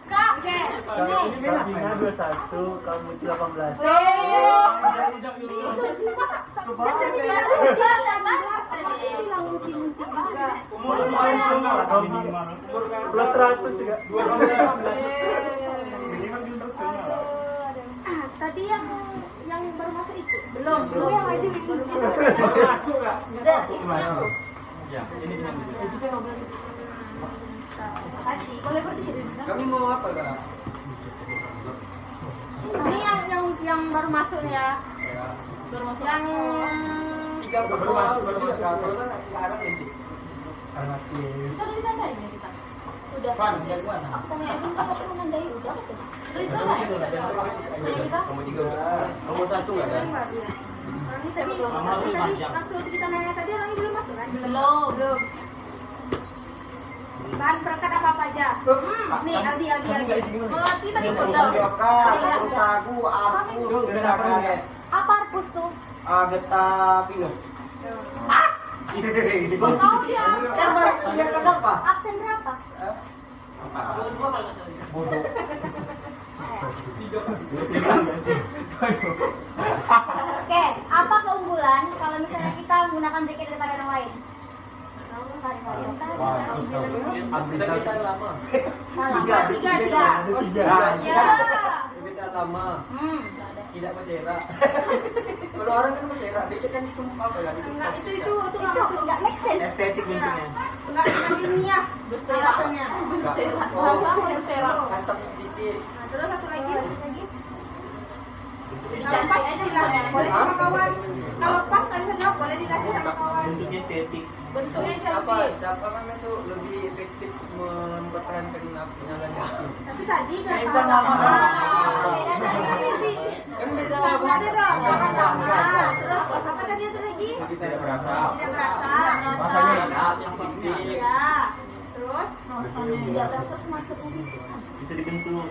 Kakinya 21, kamu 18. Plus 100 juga. Tadi yang baru masuk itu belum yang aja baru masuk nggak? masuk. Ya, ini Itu kan ngomong. Kasih, boleh berdiri. kami mau apa kak? Ini yang baru masuk nih ya. Ya. Yang Tiga baru masuk kalau kan ada nanti. Aktif. sudah ditandain ya kita. Udah. Fan, sudah mana? Aksanya itu kita perlu nandai udah betul. Udah kita. Kamu tiga udah. Kamu satu nggak kan? Ini tadi waktu kita nanya tadi orangnya belum masuk kan? Belum. Bahan berangkat apa aja? Nih Aldi. Melati tadi udah. Terus sagu, arpus, getakan. Apa arpus tuh? Geta pinus. Tahu dia. Dia kenapa? Absen berapa? Bodoh. Oke, apa keunggulan kalau misalnya kita menggunakan briket daripada yang lain? Kita lama. Tiga. Kita lama. Tidak bersera. Kalau orang kan bersera, dia kan itu apa ya? Enggak, itu enggak make sense. Estetik intinya. Enggak ilmiah rasanya. Asap sedikit. Nah, terus satu lagi. Kalau pas silahkan, boleh sama kawan. Kalau pas nggak bisa jawab, boleh dikasih sama kawan. Bentuknya estetik. Bentuknya Apa? cantik. Siapa namanya itu lebih efektif mempertahankan nyalanya itu? Tapi tadi udah Kita tahu. lama. Beda tadi. Kan beda. Nggak ada dong, jangan lama. Terus apa tadi itu lagi? Tidak berasa. Tidak berasa. Rasanya enak, sedikit. Ya. Terus? Tidak berasa masuk Bisa dibentuk.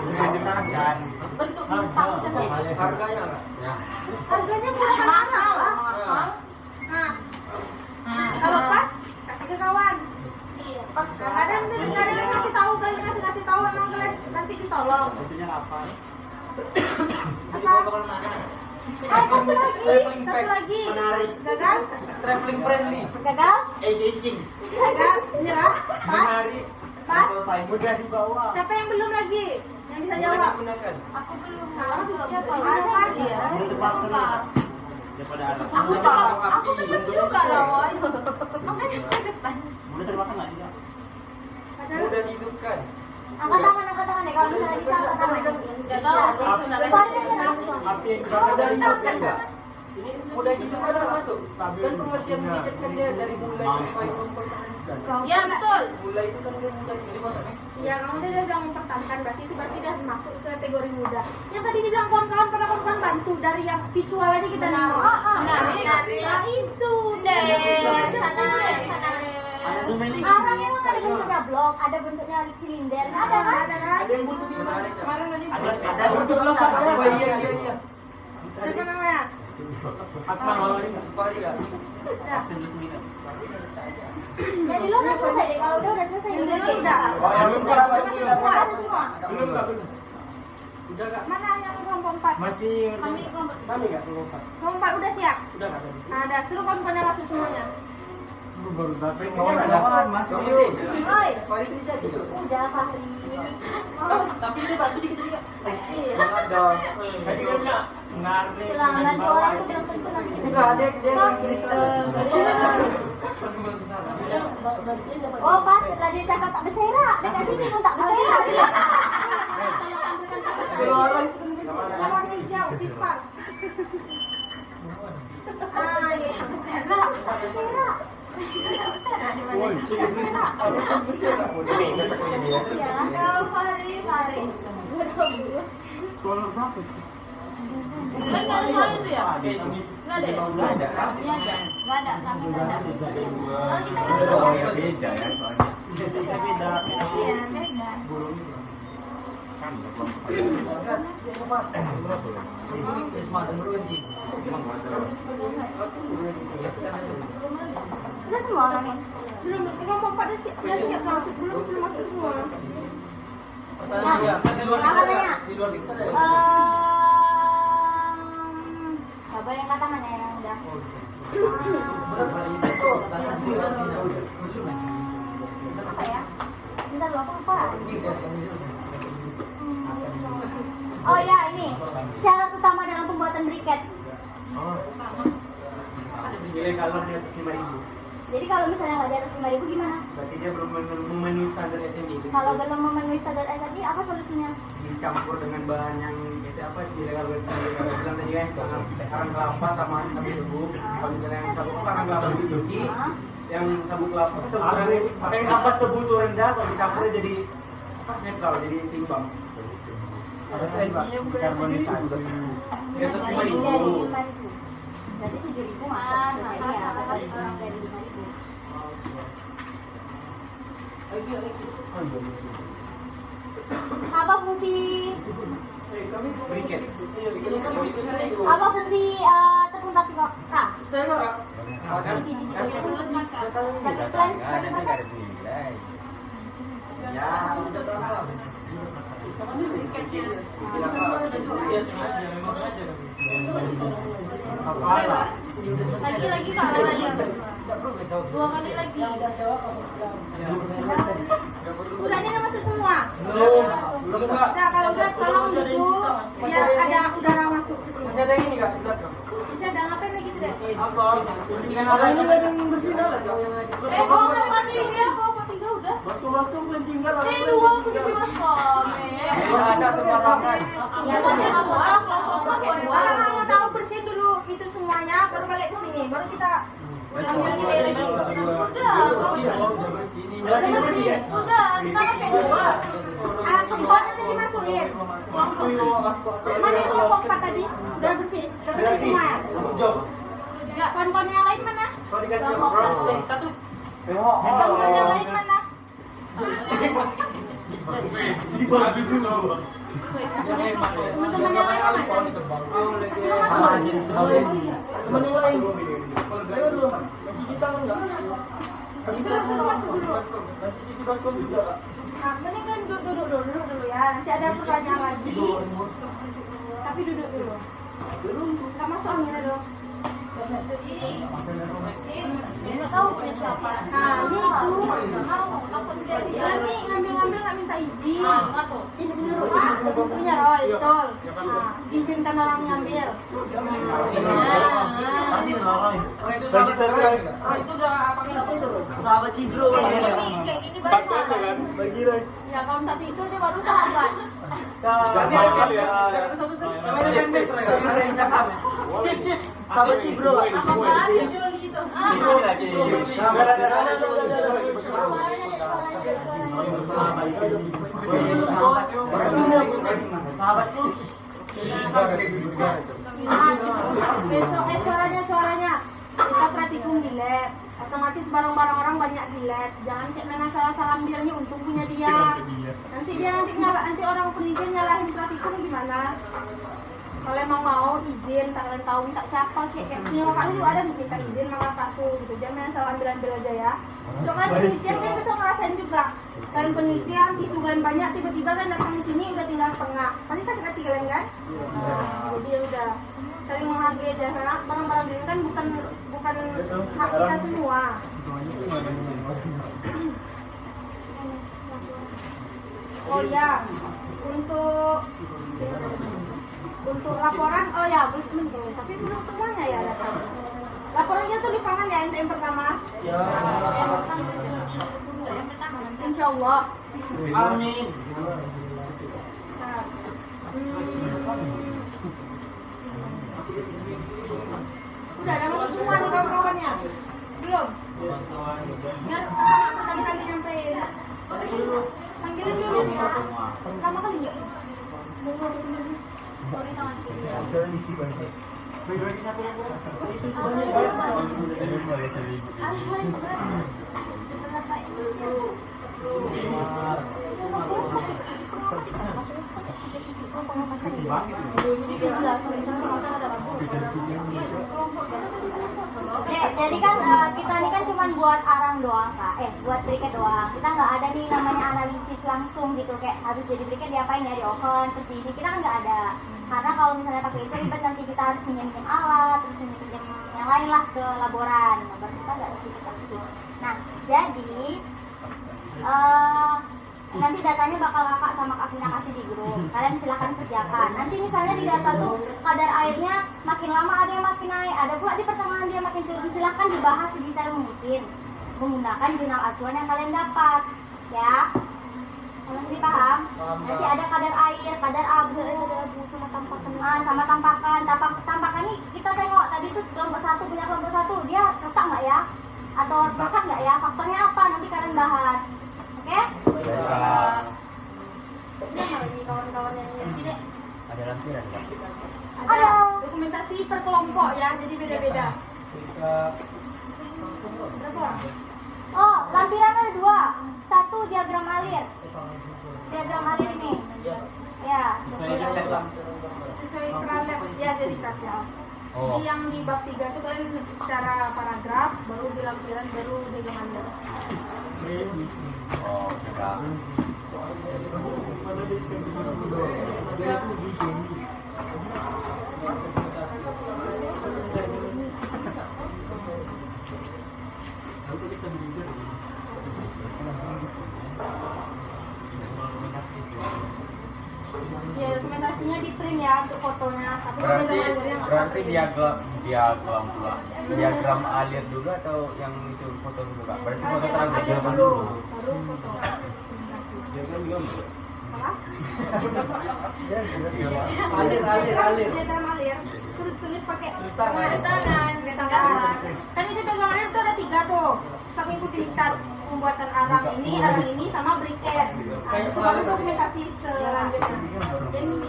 Bisa diterangkan. bentuk bintang. Harganya nggak? Ya. Harganya mahal. Nah, kalau pas kasih ke kawan. Pas nggak ada yang ngasih tahu, kalian ngasih tahu emang kalian nanti ditolong. Bentuknya kapan? Apa? Satu lagi. Menarik. Gagal? Traveling friendly. Gagal? Engaging. Gagal? Menyerah? Pas? Menarik. Pas? Mudah dibawa. Siapa yang belum lagi? Yang bisa Boleh jawab? digunakan. Aku belum. Salah juga ada dia. Mudah tepat daripada anak. Aku belum juga lawan. Makanya ke depan. Mudah termakan nggak sih kak? Mudah dihidupkan. Angkat tangan deh kalau misalnya bisa angkat tangan. Api yang Kalau dari sapi enggak? Ini mudah dihidupkan termasuk. Kan pengertian dikit kan dia dari mulai sampai mempertahankan. Ya betul. Mulai itu kan dia mudah jadi mana nih? Ya kamu tadi udah mempertahankan berarti dia masuk ke kategori muda. Yang tadi dibilang kawan-kawan pada kawan-kawan bantu dari yang visual aja kita nengok. Nah itu. Sana. Arang emang ada bentuknya blok, ada bentuknya silinder, ada kan? Ada kan? Ada yang butuh gimana? Kemarin ada bentuk blok apa? Oh iya. Siapa namanya? Akmal Wali. Varia. Absen 29. Jadi lo udah selesai deh, kalau udah selesai udah. Oh, yang belum berapa? Ada semua. Belum kak, belum. Udah kak. Mana yang kelompok 4? Masih Kami kelompok kami kak kelompok. kelompok 4 udah siap? Udah kak tadi. Ada, suruh kelompoknya masuk semuanya. Baru tapi Masuk yuk. Oi, Fahri ini jadi loh. udah Fahri. Tapi ini bantu dikit-dikit. Iya. Ada. Tadi kan nggak ngarep. Bilang nanti orang tuh bilang tentu nanti. Enggak ada dia yang tulis Oh Pak, tadi cakap tak berserak. Dekat sini pun tak berserak. Keluaran Yang warna hijau, Vispal. Ah, iya. Berserak. Berserak. Berserak di mana? Berserak. Ya, Fahri. Soal berapa? Kan nggak ada soal itu ya? Nggak ada. Nggak ada. Nggak ada, sama nggak ada. Kalau kita kan Beda ya soalnya. Beda. iya, beda. Udah semua orangnya. Belum, ngomong pada siap kau. Belum masuk semua. Apa tanya? Di luar kita ada. Siapa yang kata mana yang udah? Apa ya? Bentar loh, aku lupa. Oh ya, ini syarat utama dalam pembuatan briket. Nilai kalor di atas 5.000. Jadi kalau misalnya nggak di atas 5.000 gimana? Berarti dia belum memenuhi standar SMI. Kalau belum memenuhi standar SMI, apa solusinya? Dicampur dengan bahan yang apa ilegal bilang tadi guys, karang kelapa sama sabut tebu. Kalau misalnya yang sabut karang kelapa dicuci, yang sabut kelapa yang ampas tebu itu rendah, kalau dicampur jadi netral, jadi seimbang. Karbonisasi di atas 5.000. Dari 5.000. Berarti 7.000 mahal. Iya, kalau kurang dari 5.000. Apa fungsi Briket. apa fungsi tepung tapioka? Saya enggak. Sebagai selain sebagai apa? Ya, bisa terasa. Lagi Pak, lagi. 2 kali lagi. Udah ini udah masuk semua. Belum enggak. Nah, kalau udah tolong dulu biar ada udara masuk ke sini. Masih ada ini enggak? Bisa ada ngapain lagi tidak? Apa? Bersihkan apa ini lagi yang bersih dah. Bawa kan tinggal, bawa tinggal udah. Masuk kan tinggal. 2 aku dibebas kami. Ada sembarangan. Ya, Kalau mau tahu bersihin dulu itu semuanya, baru balik ke sini, baru kita ambil nilai lagi. Udah, kita kan coba. Alat pembuat nanti dimasukin. Mana yang pompa tadi? Udah bersih semua ya? Enggak, kawan-kawan yang lain mana? Kalau dikasih brush. Satu. Kawan-kawan yang lain mana? Dibagi dulu. Teman-teman yang lain mana? Teman yang lain. Ayo dulu. Kasih kita enggak? Masuk dulu. Kasih kita baskom juga. Nah, mending kan duduk dulu ya. Nanti ada pertanyaan lagi. Tapi duduk dulu. Enggak masuk anginnya dong. tahu punya siapa. Nah, ini itu. Aku tidak sih. Nanti ngambil-ngambil nggak minta izin. Ini bener Pak. Punya Roy, betul. Nah, diizinkan orang ngambil. Pasti Roy. Roy itu sahabat Roy. Roy itu udah apa itu? Sahabat Cibro. Kayak gini baru kan? Bagi Roy. Ya kalau minta tisu dia baru sahabat. Sahabat ya. Namanya fanbase Roy. Ada yang cakap. Cip. Sahabat Cibro. Apa Cibro gitu. Cibro lah Cibro. Sahabat tuh. Besok suaranya kita praktikum di lab. Otomatis barang-barang orang banyak di lab. Jangan kayak main salah ambilnya untung punya dia. Nanti orang penelitian nyalahin praktikum gimana? Kalau emang mau izin, kalian tahu minta siapa kayak punya kakak dulu ada minta izin sama kakakku gitu. Jangan main salah ambil aja ya. Soalnya penelitian kan besok ngerasain juga. Kalian penelitian tisu kalian banyak tiba-tiba kan datang di sini udah tinggal setengah. Pasti sakit hati kalian kan? Jadi ya udah saling menghargai dan karena barang-barang ini kan bukan hak kita semua. Oh ya, untuk laporan, oh ya belum, tapi belum semuanya ya datang. Laporannya tulis tangan ya yang pertama. Ya. Insya Allah. Amin. Nah, udah ada masuk semua nih kawan-kawannya? Belum? Biar pertama-kali nyampein. Panggilin dulu ya. Pertama kali nggak? Seberapa itu? Jadi kan kita ini kan cuma buat arang doang kak, buat briket doang. Kita nggak ada nih namanya analisis langsung gitu, kayak harus jadi briket diapain ya, di oven, terus ini kita kan nggak ada. Karena kalau misalnya pakai itu ribet, nanti kita harus pinjam alat, terus pinjam yang lain lah ke laboran. Laboran kita nggak sedikit langsung. Nah, jadi nanti datanya bakal kakak sama kak Vina kasih di grup. Kalian silahkan kerjakan. Nanti misalnya di data tuh kadar airnya makin lama ada yang makin naik, ada pula di pertengahan dia makin turun. Silahkan dibahas sedetail mungkin menggunakan jurnal acuan yang kalian dapat, ya. Kalian jadi paham? Nanti ada kadar air, kadar abu, sama tampakan. Sama tampakan. Tampakan ini kita tengok tadi tuh kelompok 1 punya kelompok 1, dia kakak nggak ya? Atau kakak nggak ya? Faktornya apa? Nanti kalian bahas. Oke? Udah lagi kawan-kawan yang sini. Ada lampiran nggak? Ada dokumentasi per kelompok ya, jadi beda-beda. Berapa? Oh, lampiran ada 2. 1 diagram alir. Diagram alir ini. Ya. Sesuai peran ya, jadi ya. Oh. Jadi yang di bab 3 itu kalian secara paragraf, baru di lampiran, baru di gambar. Oh, enggak. Ya, dokumentasinya di print ya untuk fotonya. Tapi kalau Berarti gambarnya nggak berarti apa-apa. diagram pula. Diagram alir dulu atau yang itu foto dulu kak? Berarti foto Ada terakhir dulu, baru foto dokumentasi. Apa? Alir. Diagram alir. Tulis pakai Tangan. Kan itu diagram alir tuh ada 3 tuh. Kita mengikuti diktat pembuatan arang ini sama briket. Nah, itu baru dokumentasi selanjutnya. Jadi 30.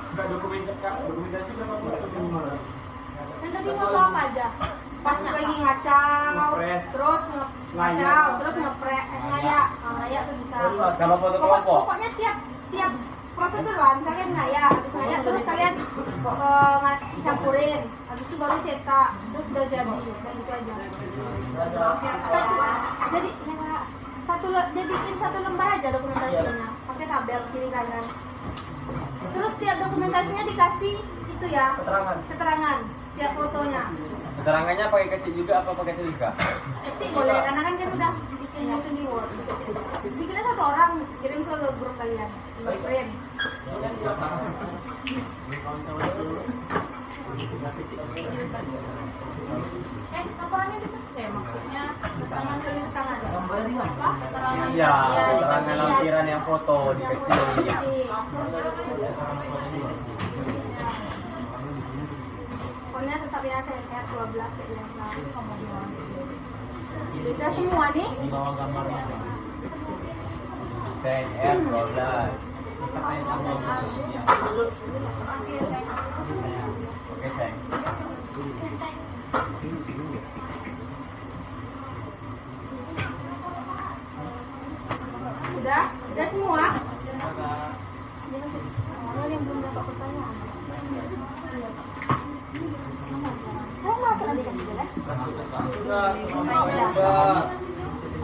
Enggak dokumentasi berapa bulan? Dan tadi foto apa aja? Pas lagi ngacau, Ngepres. terus ngacau, terus ngayak. Ngayak tuh bisa. Sama foto kelompok. Pokoknya tiap prosedur lah, misalnya ngayak, habis ngayak terus kalian campurin, habis itu baru cetak, terus udah jadi, dan itu aja. Jadiin satu lembar aja dokumentasinya, pakai tabel kiri kanan. Terus tiap dokumentasinya dikasih itu ya, keterangan tiap fotonya. Keterangannya pakai ketik juga apa pakai tulis kak? Ketik boleh, karena kan dia udah bikin nyusun di Word. Bikinnya 1 orang, kirim ke grup kalian, print. Laporannya gitu? Maksudnya tangan tulis tangan. Apa? Iya, keterangan lampiran yang foto dikasih. Pokoknya tetap ya kayak 12 kayak biasa. Udah semua nih? Di bawah gambarnya. TNR 12. Oke, sayang. Udah semua? Yang belum dapat pertanyaan. Masuk nanti kan juga kan?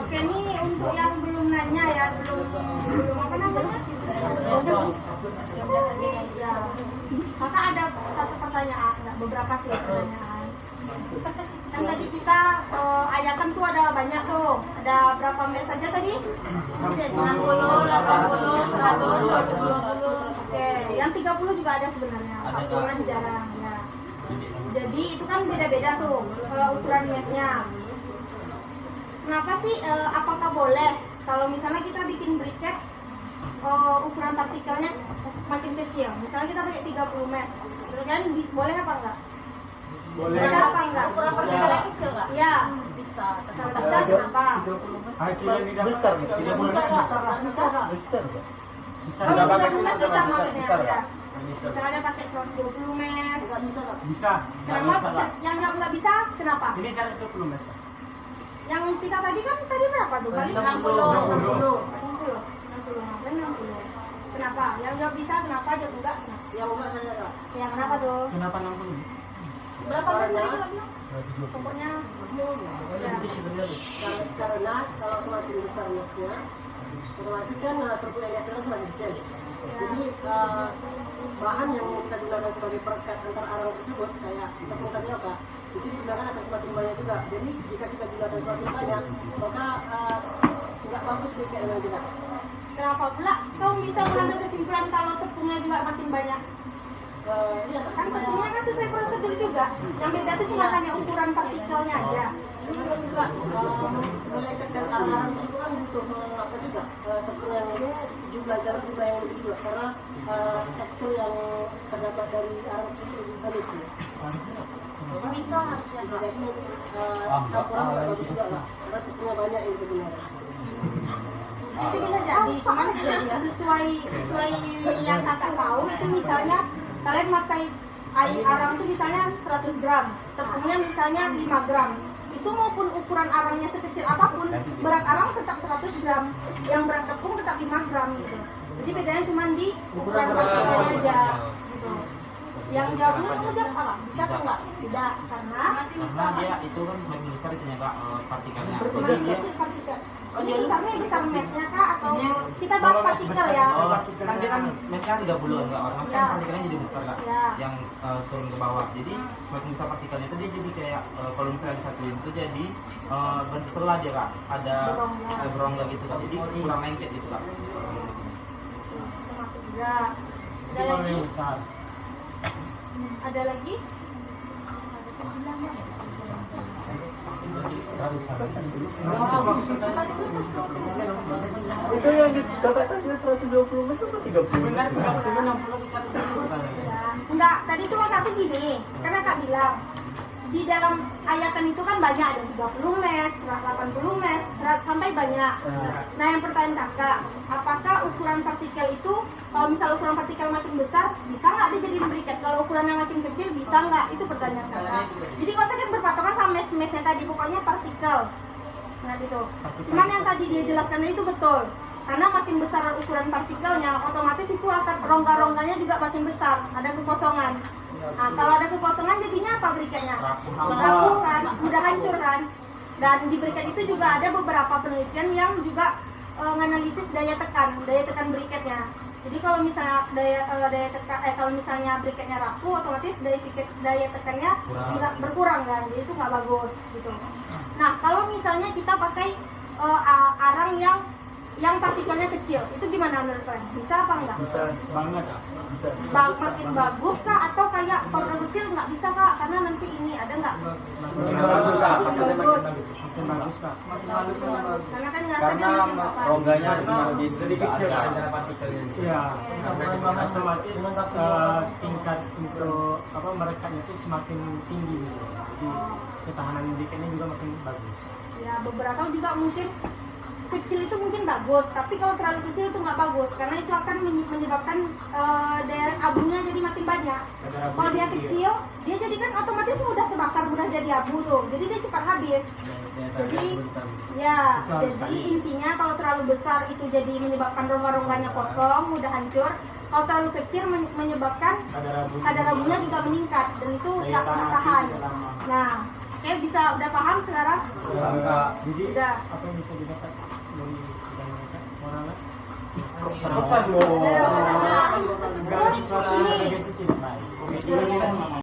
Oke, ini untuk yang belum nanya ya, belum apa namanya? Maka ada satu pertanyaan, beberapa sih pertanyaan. Kan tadi kita ayakan tuh ada banyak tuh, ada berapa mes saja tadi? 60, 80, 100, 120. Oke, yang 30 juga ada sebenarnya, 40 jarang ya. Jadi itu kan beda-beda tuh ukuran mesnya. Kenapa sih? Apakah boleh kalau misalnya kita bikin briket ukuran partikelnya makin kecil? Misalnya kita pakai 30 mes, kan boleh apa enggak? Boleh. Bisa apa enggak? Ukuran partikelnya kecil nggak? Iya. Bisa. Kalau bisa kenapa? Hasilnya tidak besar, tidak boleh besar. Bisa Oh, nggak pakai 30 mes bisa maksudnya Bisa, ya. Bisa. Misalnya pakai 120 mes. Bisa. Kenapa? Yang nggak bisa? Kenapa? Ini 120 mes. Yang kita tadi kan berapa tuh? Kali 60. 60. 60. Kenapa? Yang jawab bisa, kenapa? Jawab enggak? Kenapa? Yang enggak saya enggak. Yang kenapa tuh? Kenapa 60? Berapa besar itu? Pokoknya ya. Karena kalau semakin besar mesnya, otomatis kan struktur NSL semakin kecil. Jadi bahan yang kita gunakan sebagai perekat antar arang tersebut kayak tepung tapioka itu digunakan akan semakin banyak juga. Jadi jika kita gunakan semakin banyak, maka nggak bagus BKM juga. Kenapa pula kau bisa mengambil kesimpulan kalau tepungnya juga makin banyak? Iya, Kan tepungnya kan sesuai prosedur juga. Yang beda itu cuma hanya ukuran partikelnya aja. juga melekatkan arang-arang itu kan butuh apa juga tepung yang jumlah yang lebih juga karena tekstur yang terdapat dari arang itu lebih halus ya. Bisa harusnya. Bisa jadi campuran nggak bagus juga lah karena tepungnya banyak yang digunakan. Itu bisa jadi, cuman ya sesuai yang kakak tahu itu misalnya kalian pakai air arang itu misalnya 100 gram, tepungnya misalnya 5 gram. Itu maupun ukuran arangnya sekecil apapun, berat arang tetap 100 gram, yang berat tepung tetap 5 gram gitu. Jadi bedanya cuma di ukuran partikelnya aja gitu. Yang jawabnya kamu jawab apa? Bisa atau enggak? Tidak, karena dia itu kan semakin besar itu ya Kak partikelnya. semakin kecil partikel. Ini besarnya besar mesnya kah atau kita bahas partikel ya? Kan dia kan mesnya 30 enggak orang kan partikelnya jadi besar Kak. Ya. Yang turun ke bawah. Jadi semakin besar partikelnya itu dia jadi kayak kalau misalnya disatuin itu jadi bersela dia Kak. Ada berongga gitu Kak. Jadi kurang lengket gitu Kak. Termasuk juga. Ada lagi? Ada lagi? Itu yang dikatakannya 120 masa 30? Sebenarnya 60 bisa Enggak, tadi tuh kakak tuh gini, karena kak bilang di dalam ayatan itu kan banyak, ada 30 mes, 180 mes, sampai banyak. Nah yang pertanyaan kakak, apakah ukuran partikel itu, kalau misal ukuran partikel makin besar, bisa nggak dia jadi berikat? Kalau ukurannya makin kecil, bisa nggak? Itu pertanyaan kakak. Jadi kalau saya kan berpatokan sama mes-mesnya tadi, pokoknya partikel. Nah gitu. Cuman yang tadi dia jelaskan itu betul. Karena makin besar ukuran partikelnya, otomatis itu akan rongga-rongganya juga makin besar, ada kekosongan. Nah, kalau ada kekosongan jadinya apa berikatnya? Rapuh kan, mudah hancur kan. Dan di berikat itu juga ada beberapa penelitian yang juga menganalisis daya tekan berikatnya. Jadi kalau misalnya kalau misalnya berikatnya rapuh, otomatis daya tekannya juga berkurang kan, jadi itu nggak bagus gitu. Nah kalau misalnya kita pakai arang yang partikelnya kecil, itu gimana menurut kalian? Bisa apa enggak? Bisa banget. Bisa. Makin bagus kah atau kayak powder kecil nggak bisa kak? Karena nanti ini ada nggak? Makin bagus Kak. Makin bagus. Makin bagus Kak. Karena kan nggak Karena rongganya lebih kecil ada partikelnya. Iya, karena otomatis tingkat untuk merekatnya itu semakin tinggi gitu. Jadi ketahanan berikannya juga makin bagus. Ya beberapa juga mungkin kecil itu mungkin bagus, tapi kalau terlalu kecil itu nggak bagus karena itu akan menyebabkan daya abunya jadi makin banyak. Kalau dia kecil, dia jadi kan otomatis mudah terbakar, mudah jadi abu tuh, jadi dia cepat habis. Jadi ya, jadi intinya kalau terlalu besar itu jadi menyebabkan rongga-rongganya kosong, mudah hancur. Kalau terlalu kecil menyebabkan kadar abunya juga meningkat dan itu nggak tahan. Nah, oke, bisa udah paham sekarang? Jadi Udah. apa yang bisa didapat dari mereka moralnya? Pesan loh. Terus ini Itu cinta.